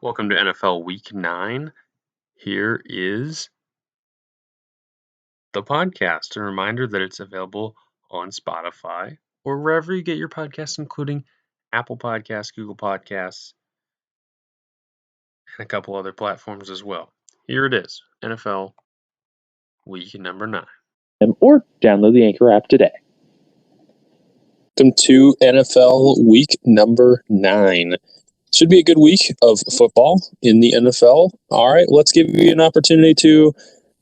Welcome to NFL Week 9. Here is the podcast. A reminder that it's available on Spotify or wherever you get your podcasts, including Apple Podcasts, Google Podcasts, and a couple other platforms as well. Here it is, NFL Week number 9. Or download the Anchor app today. Welcome to NFL Week number 9. Should be a good week of football in the NFL. All right, let's give you an opportunity to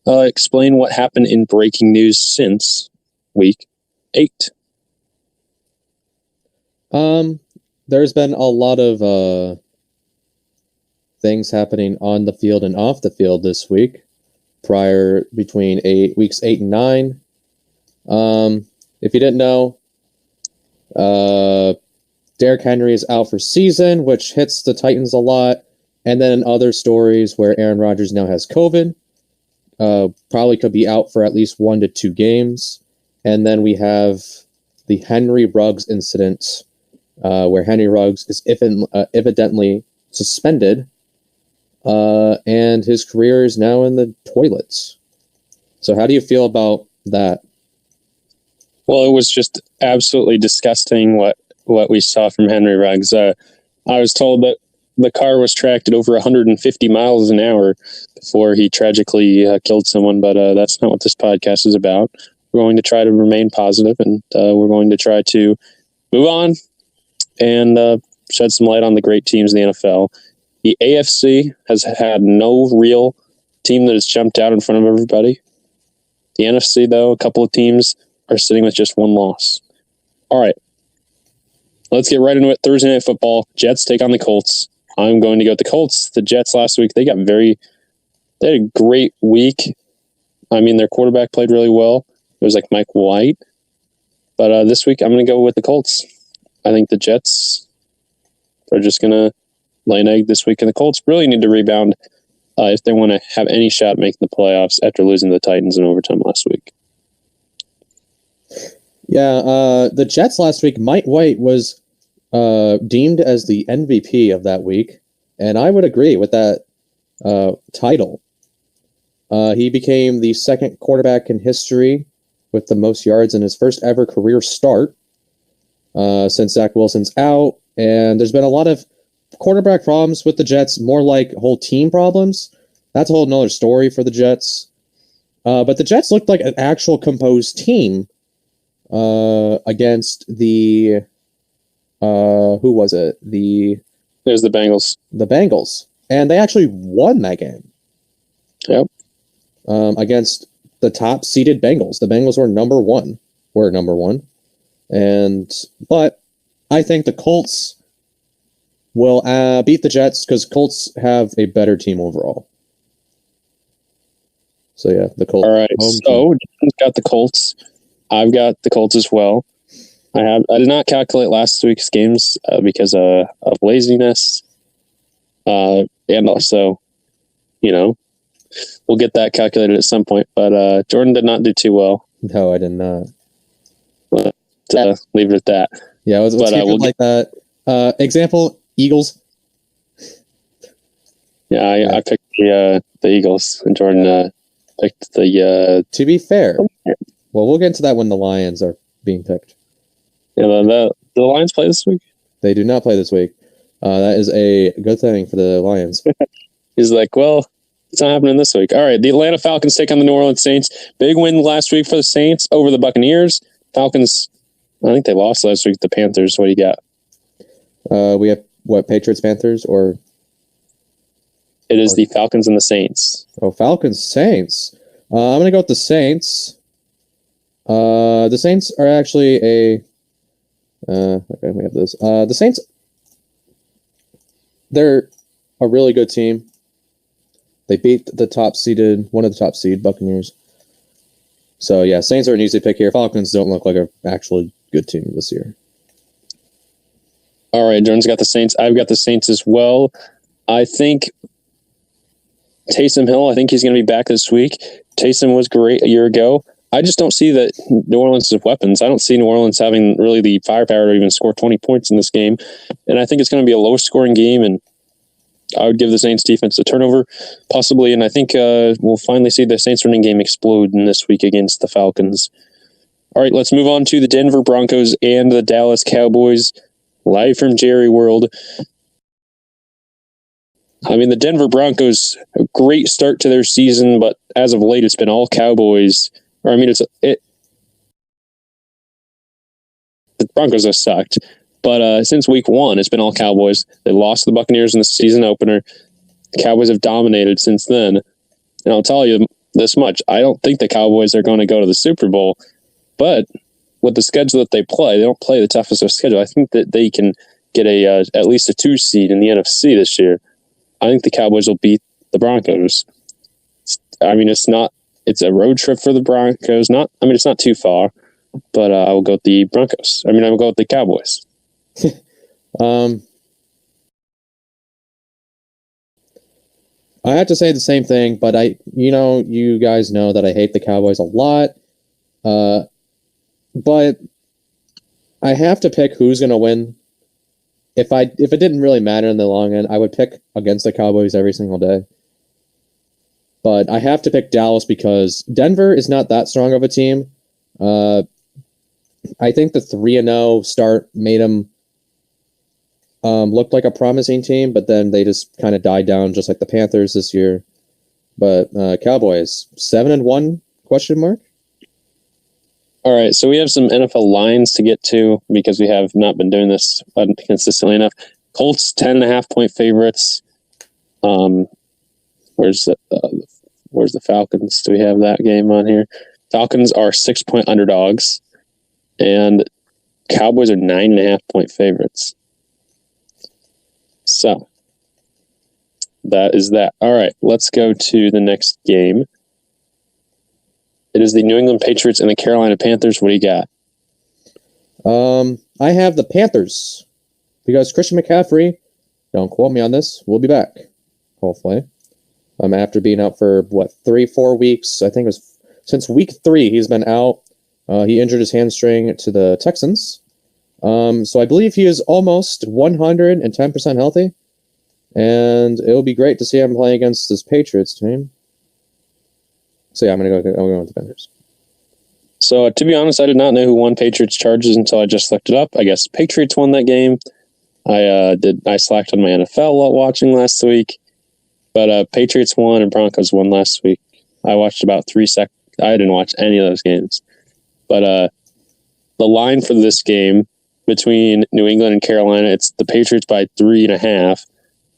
explain what happened in breaking news since Week 8. There's been a lot of things happening on the field and off the field this week. Between weeks 8 and 9. If you didn't know, Derrick Henry is out for season, which hits the Titans a lot. And then other stories where Aaron Rodgers now has COVID. Probably could be out for at least 1 to 2 games. And then we have the Henry Ruggs incident, where Henry Ruggs is evidently suspended, and his career is now in the toilets. So how do you feel about that? Well, it was just absolutely disgusting what we saw from Henry Ruggs. I was told that the car was tracked at over 150 miles an hour before he tragically killed someone, but that's not what this podcast is about. We're going to try to remain positive, and we're going to try to move on and shed some light on the great teams in the NFL. The AFC has had no real team that has jumped out in front of everybody. The NFC, though, a couple of teams are sitting with just 1 loss. All right. Let's get right into it. Thursday Night Football. Jets take on the Colts. I'm going to go with the Colts. The Jets last week, they had a great week. I mean, their quarterback played really well. It was like Mike White. But this week, I'm going to go with the Colts. I think the Jets are just going to lay an egg this week, and the Colts really need to rebound if they want to have any shot at making the playoffs after losing to the Titans in overtime last week. Yeah, the Jets last week, Mike White was deemed as the MVP of that week, and I would agree with that title. He became the second quarterback in history with the most yards in his first ever career start since Zach Wilson's out, and there's been a lot of quarterback problems with the Jets, more like whole team problems. That's a whole nother story for the Jets. But the Jets looked like an actual composed team against the who was it? It was the Bengals. The Bengals. And they actually won that game. Yep. Against the top seeded Bengals. The Bengals were number one. But I think the Colts will beat the Jets because Colts have a better team overall. So yeah, the Colts. All right. So John's got the Colts. I've got the Colts as well. I did not calculate last week's games because of laziness, and also, we'll get that calculated at some point. But Jordan did not do too well. No, I did not. But leave it at that. Yeah, let's keep it like that. Example: Eagles. Yeah, I picked the Eagles, and Jordan picked the. To be fair, well, we'll get into that when the Lions are being picked. Yeah, the Lions play this week? They do not play this week. That is a good thing for the Lions. He's like, well, it's not happening this week. All right, the Atlanta Falcons take on the New Orleans Saints. Big win last week for the Saints over the Buccaneers. Falcons, I think they lost last week to the Panthers. What do you got? We have, Patriots, Panthers, or? It is the Falcons and the Saints. Oh, Falcons, Saints. I'm going to go with the Saints. The Saints are actually okay, we have this. The Saints, they're a really good team. They beat one of the top seed Buccaneers. So yeah, Saints are an easy pick here. Falcons don't look like an actually good team this year. All right, Jordan's got the Saints. I've got the Saints as well. I think Taysom Hill, I think he's going to be back this week. Taysom was great a year ago. I just don't see that New Orleans has weapons. I don't see New Orleans having really the firepower to even score 20 points in this game. And I think it's going to be a low-scoring game, and I would give the Saints defense a turnover, possibly, and I think we'll finally see the Saints running game explode in this week against the Falcons. All right, let's move on to the Denver Broncos and the Dallas Cowboys, live from Jerry World. I mean, the Denver Broncos, a great start to their season, but as of late, it's been all Cowboys. The Broncos have sucked. But since week one, it's been all Cowboys. They lost to the Buccaneers in the season opener. The Cowboys have dominated since then. And I'll tell you this much. I don't think the Cowboys are going to go to the Super Bowl. But with the schedule that they don't play the toughest of schedule. I think that they can get at least a 2 seed in the NFC this year. I think the Cowboys will beat the Broncos. It's a road trip for the Broncos. It's not too far, but I will go with the Broncos. I will go with the Cowboys. I have to say the same thing, but you guys know that I hate the Cowboys a lot. But I have to pick who's going to win. If it didn't really matter in the long end, I would pick against the Cowboys every single day. But I have to pick Dallas because Denver is not that strong of a team. I think the 3-0 start made them look like a promising team, but then they just kind of died down, just like the Panthers this year. But Cowboys 7-1 ? All right, so we have some NFL lines to get to because we have not been doing this consistently enough. Colts 10.5-point favorites. Where's the Falcons? Do we have that game on here? Falcons are 6-point underdogs, and Cowboys are 9.5-point favorites. So that is that. All right, let's go to the next game. It is the New England Patriots and the Carolina Panthers. What do you got? I have the Panthers because Christian McCaffrey, don't quote me on this, will be back, hopefully. After being out for 3-4 weeks, I think it was since week 3 he's been out. He injured his hamstring to the Texans. So I believe he is almost 110% healthy, and it will be great to see him play against this Patriots team. So yeah, I'm going to go with the Panthers. So to be honest, I did not know who won Patriots Chargers until I just looked it up. I guess Patriots won that game. I slacked on my NFL watching last week, but Patriots won and Broncos won last week. I watched about 3 seconds. I didn't watch any of those games, but the line for this game between New England and Carolina, it's the Patriots by 3.5.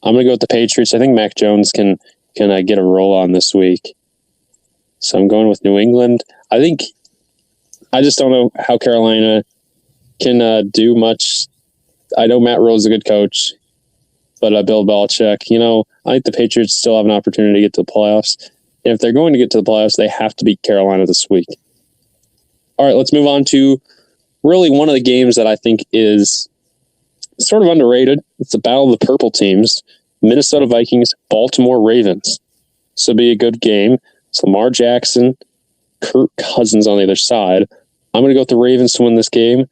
I'm going to go with the Patriots. I think Mac Jones can get a roll on this week. So I'm going with New England. I just don't know how Carolina can do much. I know Matt Rule is a good coach, but Bill Belichick, I think the Patriots still have an opportunity to get to the playoffs. And if they're going to get to the playoffs, they have to beat Carolina this week. All right, let's move on to really one of the games that I think is sort of underrated. It's the battle of the purple teams, Minnesota Vikings, Baltimore Ravens. This will be a good game. It's Lamar Jackson, Kirk Cousins on the other side. I'm going to go with the Ravens to win this game.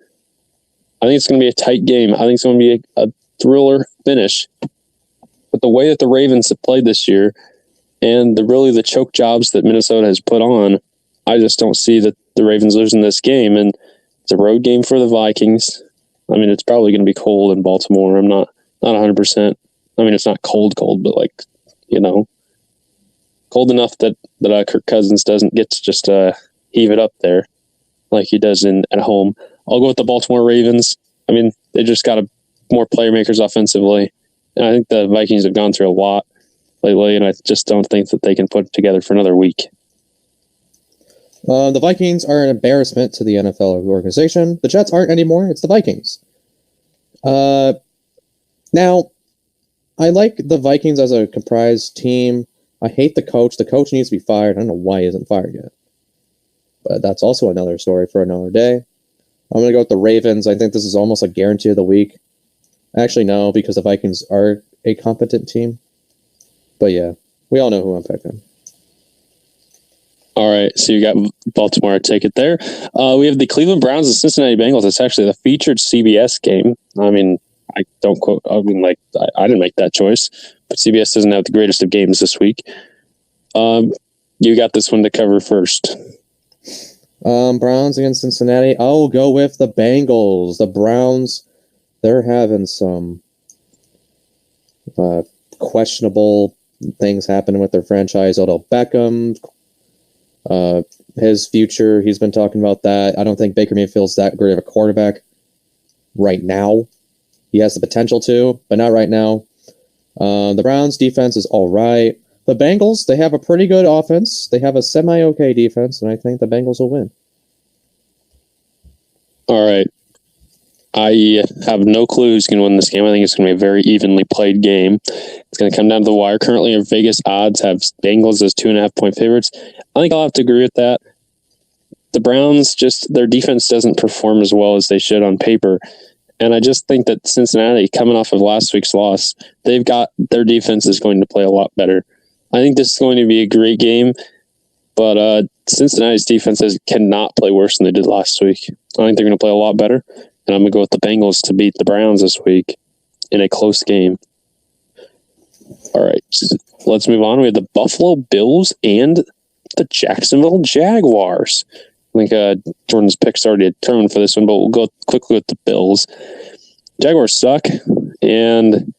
I think it's going to be a tight game. I think it's going to be a thriller finish. But the way that the Ravens have played this year and the choke jobs that Minnesota has put on, I just don't see that the Ravens losing this game. And it's a road game for the Vikings. It's probably going to be cold in Baltimore. I'm not 100%. It's not cold, but cold enough that Kirk Cousins doesn't get to just heave it up there like he does at home. I'll go with the Baltimore Ravens. They just got more playmakers offensively. And I think the Vikings have gone through a lot lately, and I just don't think that they can put it together for another week. The Vikings are an embarrassment to the NFL organization. The Jets aren't anymore. It's the Vikings. Now, I like the Vikings as a comprised team. I hate the coach. The coach needs to be fired. I don't know why he isn't fired yet. But that's also another story for another day. I'm going to go with the Ravens. I think this is almost a guarantee of the week. Actually, no, because the Vikings are a competent team. But yeah, we all know who I'm picking. All right, so you got Baltimore. Take it there. We have the Cleveland Browns and Cincinnati Bengals. It's actually the featured CBS game. I don't quote. I mean, like I didn't make that choice, but CBS doesn't have the greatest of games this week. You got this one to cover first. Browns against Cincinnati. I'll go with the Bengals. The Browns, they're having some questionable things happening with their franchise. Odell Beckham, his future, he's been talking about that. I don't think Baker Mayfield's that great of a quarterback right now. He has the potential to, but not right now. The Browns' defense is all right. The Bengals, they have a pretty good offense. They have a semi-okay defense, and I think the Bengals will win. All right. I have no clue who's going to win this game. I think it's going to be a very evenly played game. It's going to come down to the wire. Currently, our Vegas odds have Bengals as 2.5-point favorites. I think I'll have to agree with that. The Browns, just their defense doesn't perform as well as they should on paper. And I just think that Cincinnati, coming off of last week's loss, their defense is going to play a lot better. I think this is going to be a great game, but Cincinnati's defenses cannot play worse than they did last week. I think they're going to play a lot better, and I'm going to go with the Bengals to beat the Browns this week in a close game. All right, let's move on. We have the Buffalo Bills and the Jacksonville Jaguars. I think Jordan's pick's already determined for this one, but we'll go quickly with the Bills. Jaguars suck, and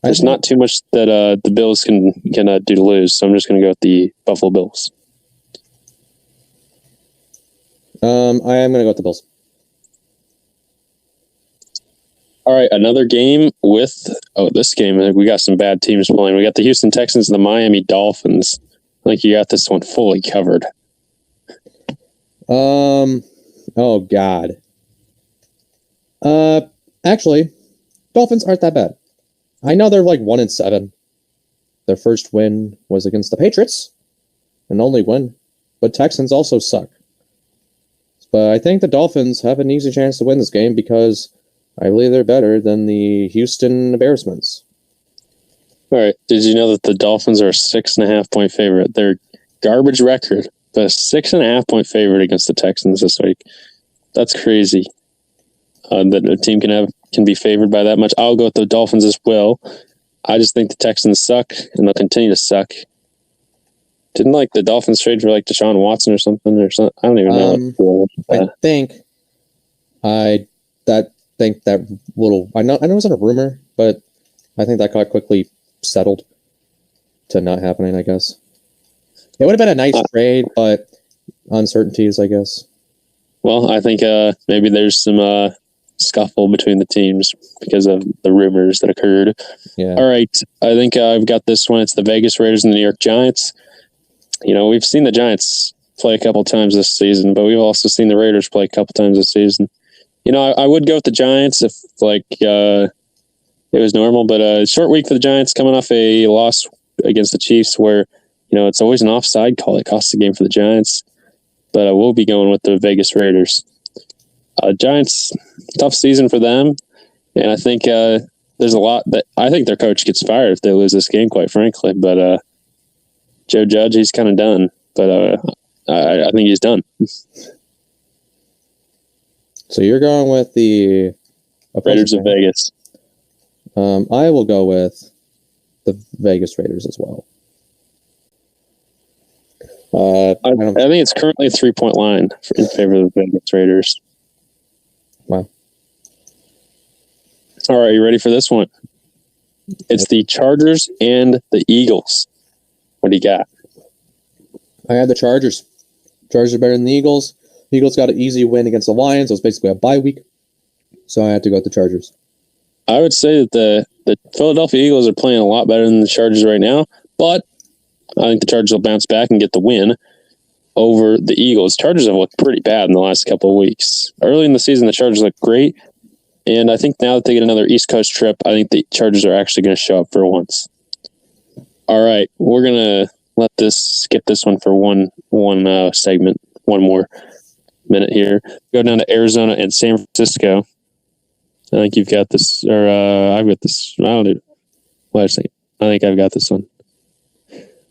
there's not too much that the Bills can do to lose, so I'm just going to go with the Buffalo Bills. I am going to go with the Bills. All right, another game with this game. We got some bad teams playing. We got the Houston Texans and the Miami Dolphins. I think you got this one fully covered. Oh God. Actually, Dolphins aren't that bad. I know they're like 1-7. Their first win was against the Patriots, an only win. But Texans also suck. But I think the Dolphins have an easy chance to win this game because I believe they're better than the Houston Embarrassments. All right. Did you know that the Dolphins are a 6.5-point favorite? They're garbage record, but a 6.5-point favorite against the Texans this week. That's crazy. That a team can be favored by that much. I'll go with the Dolphins as well. I just think the Texans suck, and they'll continue to suck. Didn't the Dolphins trade for Deshaun Watson or something? I don't even know. I think that little. I know it was a rumor, but I think that got quickly settled to not happening. I guess it would have been a nice trade, but uncertainties, I guess. Well, I think maybe there's some scuffle between the teams because of the rumors that occurred. Yeah. All right. I think I've got this one. It's the Vegas Raiders and the New York Giants. You know, we've seen the Giants play a couple times this season, but we've also seen the Raiders play a couple times this season. You know, I would go with the Giants if it was normal, but a short week for the Giants coming off a loss against the Chiefs where, it's always an offside call that costs the game for the Giants. But we'll be going with the Vegas Raiders. Giants, tough season for them. And I think there's a lot that I think their coach gets fired if they lose this game, quite frankly. But Joe Judge, he's kind of done. But I think he's done. So you're going with the Raiders of Vegas. I will go with the Vegas Raiders as well. I think it's currently a 3-point line in favor of the Vegas Raiders. Wow. All right, you ready for this one? It's the Chargers and the Eagles. What do you got? I had the Chargers. Chargers are better than the Eagles. The Eagles got an easy win against the Lions. It was basically a bye week. So I had to go with the Chargers. I would say that the Philadelphia Eagles are playing a lot better than the Chargers right now, but I think the Chargers will bounce back and get the win over the Eagles. Chargers have looked pretty bad in the last couple of weeks. Early in the season, the Chargers looked great, and I think now that they get another East Coast trip, I think the Chargers are actually going to show up for once. All right, we're going to skip this one for one segment, one more minute here. Go down to Arizona and San Francisco. I think you've got this, or I've got this. I don't know. Wait a second. I think I've got this one.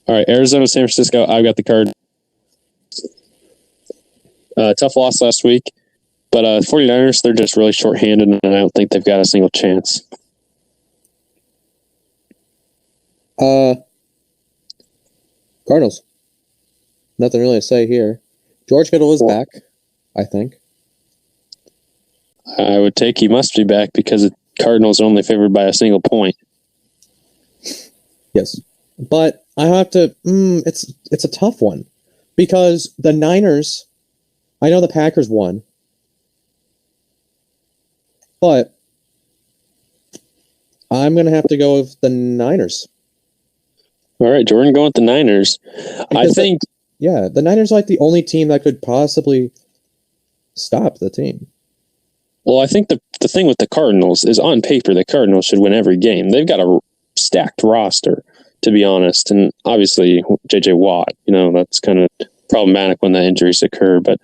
All right, Arizona, San Francisco. I've got the Cardinals. Tough loss last week. But 49ers, they're just really shorthanded, and I don't think they've got a single chance. Cardinals. Nothing really to say here. George Kittle is back, I think. I would take he must be back because the Cardinals are only favored by a single point. Yes. But I have to... it's a tough one. Because the Niners... I know the Packers won. But I'm going to have to go with the Niners. All right, Jordan, going with the Niners. Because the Niners are like the only team that could possibly stop the team. Well, I think the thing with the Cardinals is on paper, the Cardinals should win every game. They've got a stacked roster, to be honest. And obviously, J.J. Watt, that's kind of problematic when the injuries occur. But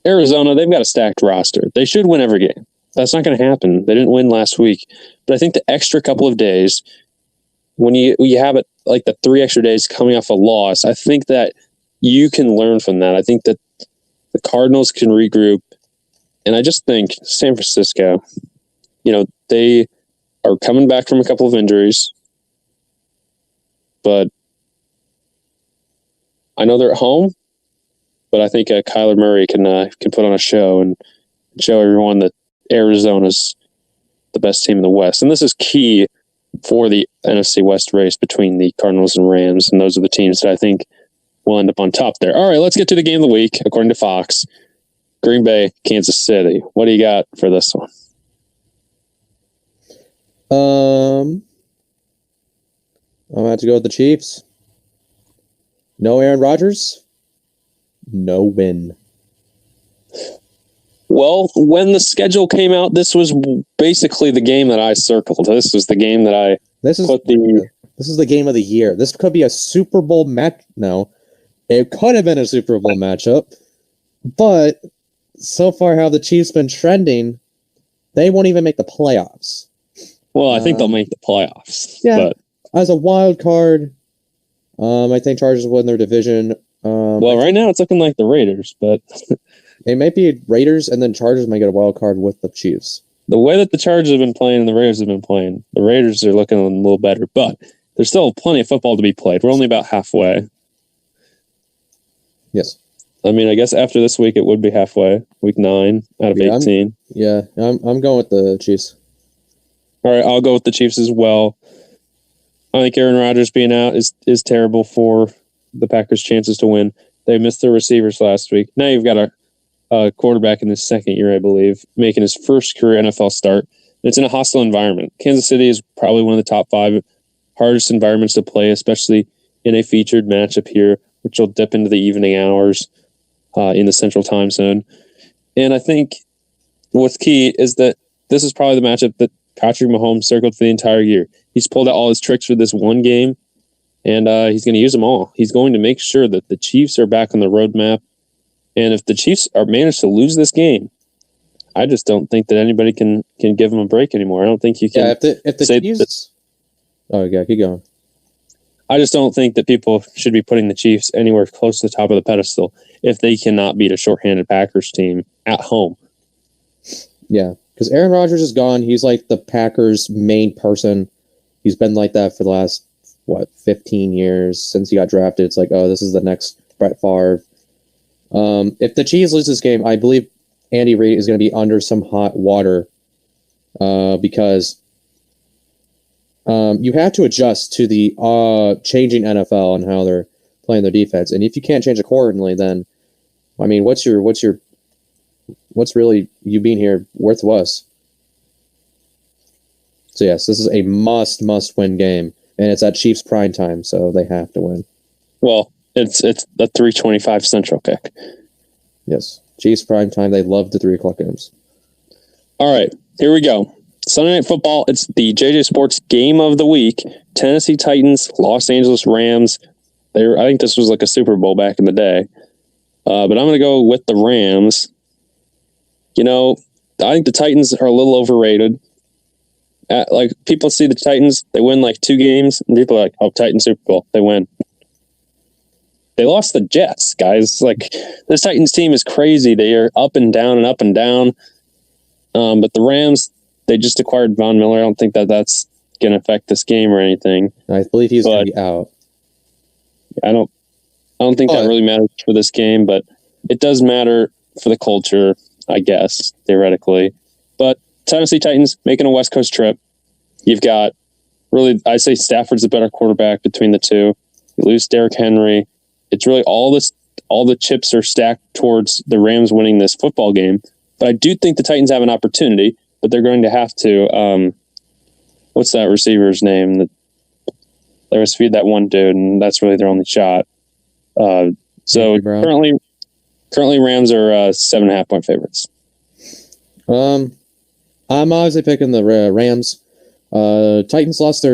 Arizona, they've got a stacked roster. They should win every game. That's not going to happen. They didn't win last week. But I think the extra couple of days, when you have it like the 3 extra days coming off a loss, I think that you can learn from that. I think that the Cardinals can regroup. And I just think San Francisco, they are coming back from a couple of injuries. But I know they're at home. But I think Kyler Murray can put on a show and show everyone that Arizona's the best team in the West. And this is key for the NFC West race between the Cardinals and Rams. And those are the teams that I think will end up on top there. All right, let's get to the game of the week, according to Fox. Green Bay, Kansas City. What do you got for this one? I'm going to have to go with the Chiefs. No Aaron Rodgers. No win. Well, when the schedule came out, this was basically the game that I circled. This was the game that I This is the game of the year. This could be a Super Bowl match. No, it could have been a Super Bowl matchup, but so far how the Chiefs been trending, they won't even make the playoffs. Well, I think they'll make the playoffs. Yeah, but as a wild card, I think Chargers win their division. Well, right now it's looking like the Raiders, but it might be Raiders, and then Chargers might get a wild card with the Chiefs. The way that the Chargers have been playing and the Raiders have been playing, the Raiders are looking a little better, but there's still plenty of football to be played. We're only about halfway. Yes. I mean, I guess after this week it would be halfway. Week 9 out of 18. I'm going with the Chiefs. All right, I'll go with the Chiefs as well. I think Aaron Rodgers being out is terrible for the Packers' chances to win. They missed their receivers last week. Now you've got a quarterback in his second year, I believe, making his first career NFL start. It's in a hostile environment. Kansas City is probably one of the top 5 hardest environments to play, especially in a featured matchup here, which will dip into the evening hours in the Central Time Zone. And I think what's key is that this is probably the matchup that Patrick Mahomes circled for the entire year. He's pulled out all his tricks for this one game, and he's going to use them all. He's going to make sure that the Chiefs are back on the roadmap. And if the Chiefs are managed to lose this game, I just don't think that anybody can give them a break anymore. I don't think you can. Yeah, if the Chiefs. Oh yeah, keep going. I just don't think that people should be putting the Chiefs anywhere close to the top of the pedestal if they cannot beat a shorthanded Packers team at home. Yeah, because Aaron Rodgers is gone. He's like the Packers' main person. He's been like that for the last 15 years since he got drafted. It's like, oh, this is the next Brett Favre. If the Chiefs lose this game, I believe Andy Reid is going to be under some hot water because you have to adjust to the changing NFL and how they're playing their defense. And if you can't change accordingly, then I mean, what's really you being here worth to us? So yes, this is a must win game, and it's at Chiefs prime time, so they have to win. Well, it's the 3:25 Central kick. Yes, Chiefs prime time. They love the 3:00 games. All right, here we go. Sunday Night Football. It's the JJ Sports Game of the Week. Tennessee Titans, Los Angeles Rams. I think this was like a Super Bowl back in the day, but I'm going to go with the Rams. I think the Titans are a little overrated. Like people see the Titans, they win like 2 games, and people are like, "Oh, Titans Super Bowl, they win." they lost the Jets, guys. Like, this Titans team is crazy. They are up and down and up and down. But the Rams, they just acquired Von Miller. I don't think that's going to affect this game or anything. I believe he's going to be out. I don't think that really matters for this game, but it does matter for the culture, I guess, theoretically. But Tennessee Titans making a West Coast trip. You've got I say Stafford's the better quarterback between the two. You lose Derrick Henry. It's really all the chips are stacked towards the Rams winning this football game. But I do think the Titans have an opportunity, but they're going to have to, what's that receiver's name? They always feed that one dude, and that's really their only shot. So currently Rams are 7.5 point favorites. I'm obviously picking the Rams. Titans lost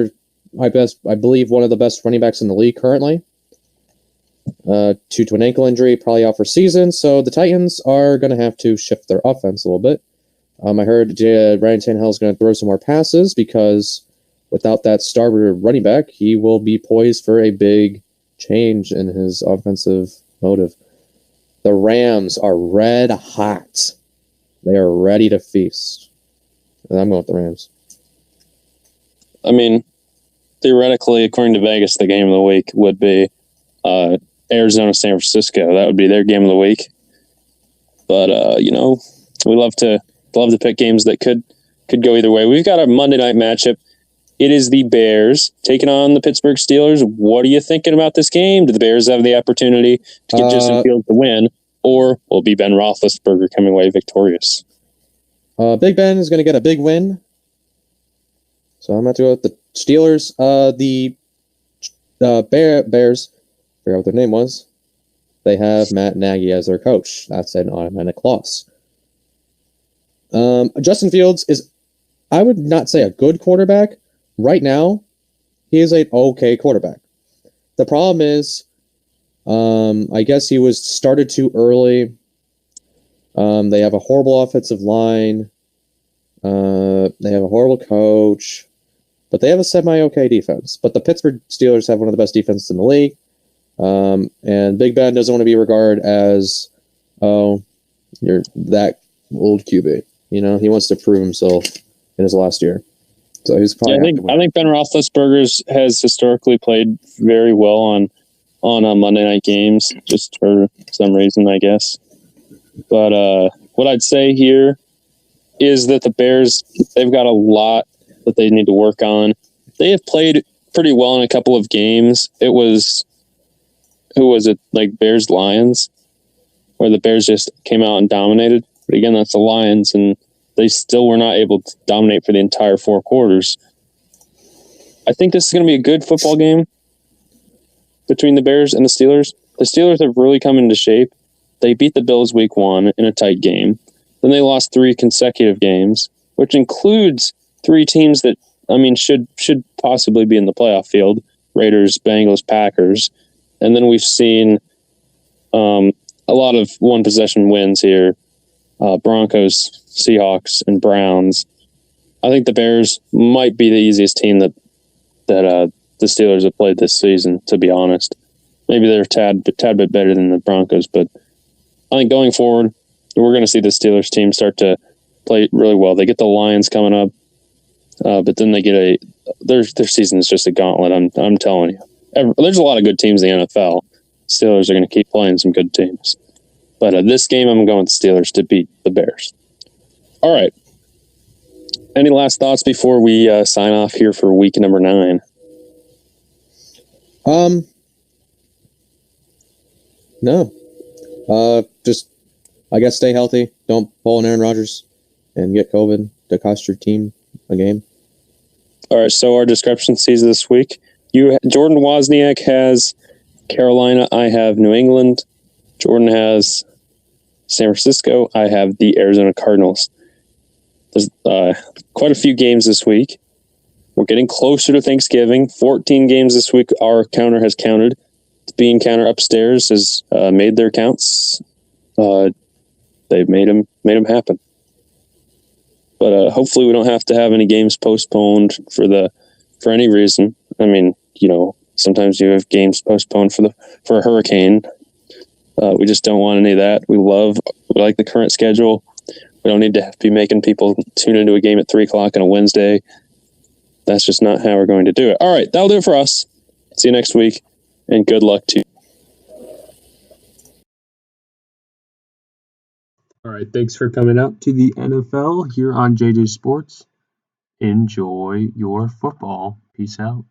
I believe one of the best running backs in the league currently, due to an ankle injury, probably out for season. So the Titans are going to have to shift their offense a little bit. I heard Ryan Tannehill is going to throw some more passes because without that starter running back, he will be poised for a big change in his offensive motive. The Rams are red hot. They are ready to feast. And I'm going with the Rams. I mean, theoretically, according to Vegas, the game of the week would be Arizona, San Francisco. That would be their game of the week. But we love to pick games that could go either way. We've got a Monday night matchup. It is the Bears taking on the Pittsburgh Steelers. What are you thinking about this game? Do the Bears have the opportunity to get Justin Fields to win, or will be Ben Roethlisberger coming away victorious? Big Ben is going to get a big win. So I'm going to go with the Steelers. The Bears, I forgot what their name was. They have Matt Nagy as their coach. That's an automatic loss. Justin Fields is, I would not say a good quarterback. Right now, he is an okay quarterback. The problem is, I guess he was started too early. They have a horrible offensive line. They have a horrible coach. But they have a semi-okay defense. But the Pittsburgh Steelers have one of the best defenses in the league. And Big Ben doesn't want to be regarded as, you're that old QB. He wants to prove himself in his last year. So he's probably. I think Ben Roethlisberger has historically played very well on Monday night games, just for some reason, I guess. But what I'd say here is that the Bears, they've got a lot that they need to work on. They have played pretty well in a couple of games. It was, who was it? Like Bears Lions, where the Bears just came out and dominated. But again, that's the Lions, and they still were not able to dominate for the entire 4 quarters. I think this is going to be a good football game between the Bears and the Steelers. The Steelers have really come into shape. They beat the Bills week 1 in a tight game. Then they lost 3 consecutive games, which includes 3 teams that, should possibly be in the playoff field. Raiders, Bengals, Packers. And then we've seen a lot of one-possession wins here. Broncos, Seahawks, and Browns. I think the Bears might be the easiest team that the Steelers have played this season, to be honest. Maybe they're a tad bit better than the Broncos, but I think going forward, we're going to see the Steelers team start to play really well. They get the Lions coming up, but then they get their season is just a gauntlet. I'm telling you, there's a lot of good teams in the NFL. Steelers are going to keep playing some good teams, but this game I'm going with the Steelers to beat the Bears. All right. Any last thoughts before we sign off here for week number 9? No. Just, I guess, stay healthy. Don't pull an Aaron Rodgers and get COVID to cost your team a game. All right, so our discrepancies this week. Jordan Wozniak has Carolina. I have New England. Jordan has San Francisco. I have the Arizona Cardinals. There's quite a few games this week. We're getting closer to Thanksgiving. 14 games this week. Our counter has counted. The bean counter upstairs has made their counts. They've made them happen. But hopefully we don't have to have any games postponed for any reason. Sometimes you have games postponed for a hurricane. We just don't want any of that. We like the current schedule. We don't need to be making people tune into a game at 3:00 on a Wednesday. That's just not how we're going to do it. All right, that'll do it for us. See you next week, and good luck to you. All right, thanks for coming out to the NFL here on JJ Sports. Enjoy your football. Peace out.